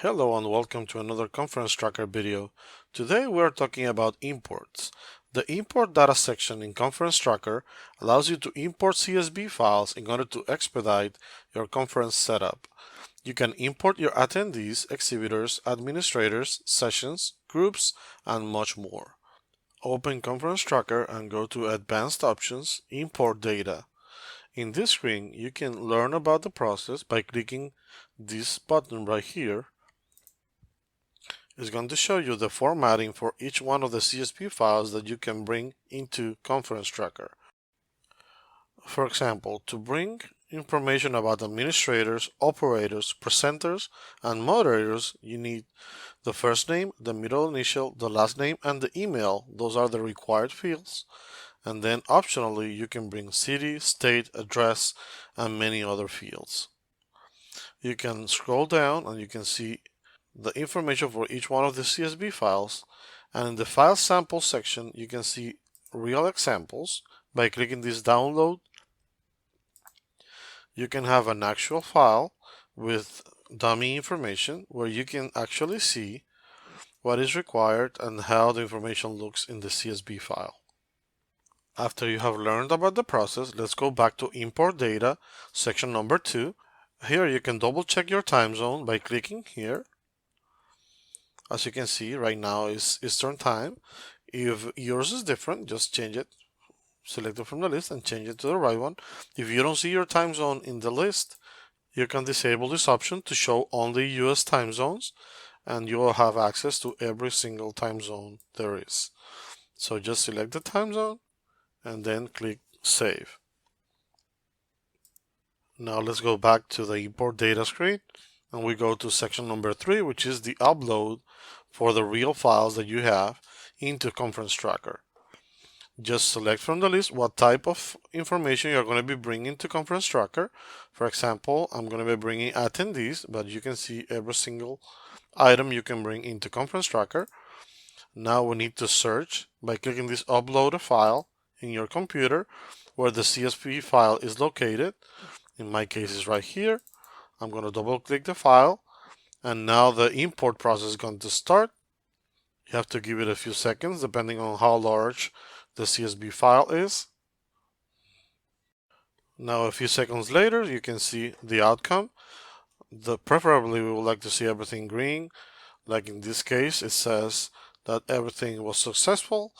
Hello and welcome to another Conference Tracker video. Today we are talking about imports. The import data section in Conference Tracker allows you to import CSV files in order to expedite your conference setup. You can import your attendees, exhibitors, administrators, sessions, groups, and much more. Open Conference Tracker and go to Advanced Options, Import Data. In this screen, you can learn about the process by clicking this button right here. It's going to show you the formatting for each one of the CSV files that you can bring into Conference Tracker. For example, to bring information about administrators, operators, presenters, and moderators, you need the first name, the middle initial, the last name, and the email. Those are the required fields. And then optionally, you can bring city, state, address, and many other fields. You can scroll down and you can see the information for each one of the CSV files, and in the file sample section you can see real examples. By clicking this download, you can have an actual file with dummy information where you can actually see what is required and how the information looks in the CSV file. After you have learned about the process, let's go back to import data, section number 2. Here you can double check your time zone by clicking here. As you can see, right now is Eastern time. If yours is different, just change it. Select it from the list and change it to the right one. If you don't see your time zone in the list, you can disable this option to show only US time zones, and you will have access to every single time zone there is. So just select the time zone and then click Save. Now let's go back to the import data screen, and we go to section number 3, which is the upload for the real files that you have into Conference Tracker. Just select from the list what type of information you're going to be bringing to Conference Tracker. For example, I'm going to be bringing attendees, but you can see every single item you can bring into Conference Tracker. Now we need to search by clicking this upload a file in your computer where the CSV file is located. In my case, it's right here. I'm going to double click the file, and now the import process is going to start. You have to give it a few seconds depending on how large the CSV file is. Now a few seconds later, you can see the outcome. Preferably we would like to see everything green. Like in this case, it says that everything was successful.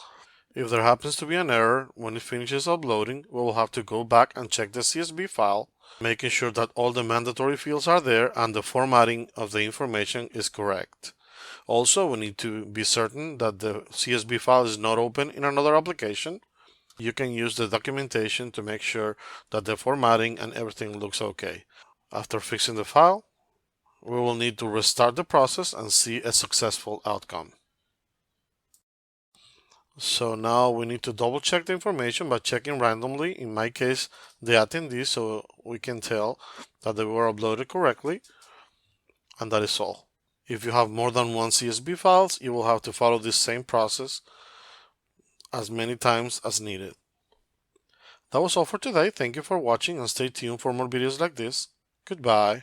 If there happens to be an error when it finishes uploading, we will have to go back and check the CSV file, making sure that all the mandatory fields are there and the formatting of the information is correct. Also, we need to be certain that the CSV file is not open in another application. You can use the documentation to make sure that the formatting and everything looks okay. After fixing the file, we will need to restart the process and see a successful outcome. So now we need to double check the information by checking randomly, in my case, the attendees, so we can tell that they were uploaded correctly, and that is all. If you have more than one CSV files, you will have to follow this same process as many times as needed. That was all for today. Thank you for watching and stay tuned for more videos like this. Goodbye.